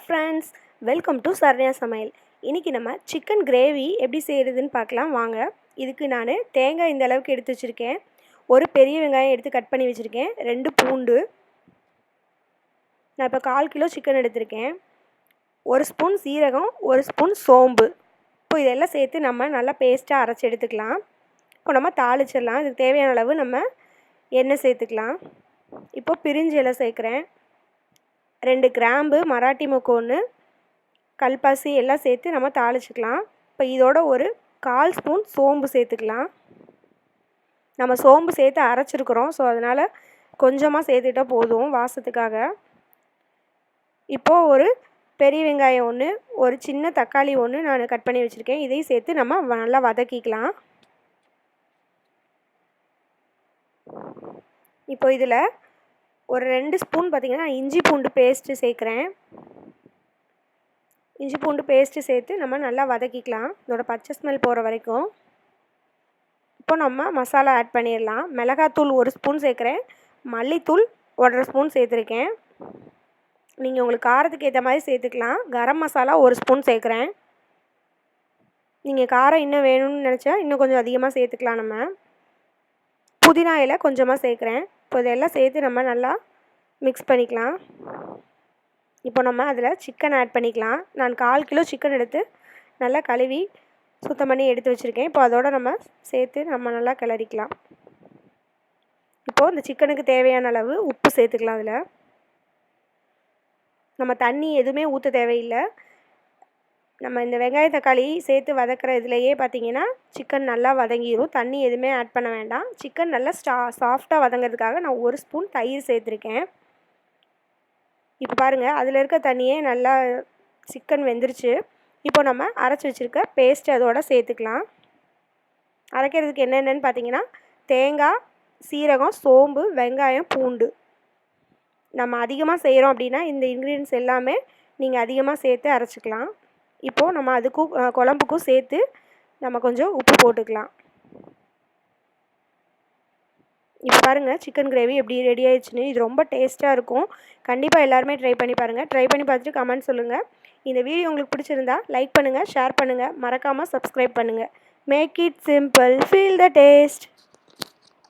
Friends, welcome to Saranya சமையல். இன்றைக்கி நம்ம சிக்கன் கிரேவி எப்படி செய்கிறதுன்னு பார்க்கலாம் வாங்க. இதுக்கு நான் தேங்காய் இந்த அளவுக்கு எடுத்து வச்சுருக்கேன். ஒரு பெரிய வெங்காயம் எடுத்து கட் பண்ணி வச்சுருக்கேன். 2 பூண்டு. நான் இப்போ 1/4 கிலோ சிக்கன் எடுத்திருக்கேன். 1 ஸ்பூன் சீரகம், 1 ஸ்பூன் சோம்பு. இப்போ இதெல்லாம் சேர்த்து நம்ம நல்லா பேஸ்ட்டாக அரைச்சி எடுத்துக்கலாம். இப்போ நம்ம தாளிச்சிடலாம். இதுக்கு தேவையான அளவு நம்ம எண்ணெய் சேர்த்துக்கலாம். இப்போ பிரிஞ்சி இலை சேர்க்குறேன். 2 கிராம்பு, மராட்டி மொக்கு 1, கல்பாசி எல்லாம் சேர்த்து நம்ம தாளிச்சிக்கலாம். இப்போ இதோட ஒரு 1/4 ஸ்பூன் சோம்பு சேர்த்துக்கலாம். நம்ம சோம்பு சேர்த்து அரைச்சிருக்கிறோம், ஸோ அதனால் கொஞ்சமாக சேர்த்துக்கிட்டால் போதும் வாசத்துக்காக. இப்போது ஒரு பெரிய வெங்காயம் 1, ஒரு சின்ன தக்காளி 1 நான் கட் பண்ணி வச்சுருக்கேன். இதையும் சேர்த்து நம்ம நல்லா வதக்கிக்கலாம். இப்போ இதில் ஒரு 2 ஸ்பூன் பார்த்திங்கன்னா இஞ்சி பூண்டு பேஸ்ட்டு சேர்க்குறேன். இஞ்சி பூண்டு பேஸ்ட்டு சேர்த்து நம்ம நல்லா வதக்கிக்கலாம், இதோட பச்சை ஸ்மெல் போகிற வரைக்கும். இப்போ நம்ம மசாலா ஆட் பண்ணிடலாம். மிளகாத்தூள் 1 ஸ்பூன் சேர்க்குறேன். மல்லித்தூள் 1/2 ஸ்பூன் சேர்த்துருக்கேன். நீங்கள் உங்களுக்கு காரத்துக்கு ஏற்ற மாதிரி சேர்த்துக்கலாம். கரம் மசாலா 1 ஸ்பூன் சேர்க்குறேன். நீங்கள் காரம் இன்னும் வேணும்னு நினச்சா இன்னும் கொஞ்சம் அதிகமாக சேர்த்துக்கலாம். நம்ம புதினா இலை கொஞ்சமாக சேர்க்குறேன். இப்போ இதெல்லாம் சேர்த்து நம்ம நல்லா மிக்ஸ் பண்ணிக்கலாம். இப்போ நம்ம அதில் சிக்கன் ஆட் பண்ணிக்கலாம். நான் 1/4 கிலோ சிக்கன் எடுத்து நல்லா கழுவி சுத்தம் பண்ணி எடுத்து வச்சுருக்கேன். இப்போ அதோடு நம்ம சேர்த்து நம்ம நல்லா கிளறிக்கலாம். இப்போது இந்த சிக்கனுக்கு தேவையான அளவு உப்பு சேர்த்துக்கலாம். அதில் நம்ம தண்ணி எதுவுமே ஊற்ற தேவையில்லை. நம்ம இந்த வெங்காய தக்காளி சேர்த்து வதக்கிற இதுலையே பார்த்திங்கன்னா சிக்கன் நல்லா வதங்கிடும். தண்ணி எதுவுமே ஆட் பண்ண வேண்டாம். சிக்கன் நல்லா சாஃப்டாக வதங்கிறதுக்காக நான் 1 ஸ்பூன் தயிர் சேர்த்துருக்கேன். இப்போ பாருங்கள், அதில் இருக்க தண்ணியே நல்லா சிக்கன் வெந்துருச்சு. இப்போ நம்ம அரைச்சி வச்சுருக்க பேஸ்ட்டு அதோட சேர்த்துக்கலாம். அரைக்கிறதுக்கு என்னென்னு பார்த்திங்கன்னா தேங்காய், சீரகம், சோம்பு, வெங்காயம், பூண்டு. நம்ம அதிகமாக செய்கிறோம் அப்படின்னா இந்த இன்க்ரீடியன்ஸ் எல்லாமே நீங்கள் அதிகமாக சேர்த்து அரைச்சிக்கலாம். இப்போது நம்ம அதுக்கும் குழம்புக்கும் சேர்த்து நம்ம கொஞ்சம் உப்பு போட்டுக்கலாம். இப்போ பாருங்கள் சிக்கன் கிரேவி எப்படி ரெடி ஆயிடுச்சுன்னு. இது ரொம்ப டேஸ்ட்டாக இருக்கும். கண்டிப்பாக எல்லாருமே ட்ரை பண்ணி பாருங்கள். ட்ரை பண்ணி பார்த்துட்டு கமெண்ட் சொல்லுங்கள். இந்த வீடியோ உங்களுக்கு பிடிச்சிருந்தா லைக் பண்ணுங்கள், ஷேர் பண்ணுங்கள், மறக்காமல் சப்ஸ்கிரைப் பண்ணுங்கள். Make it simple, feel the taste.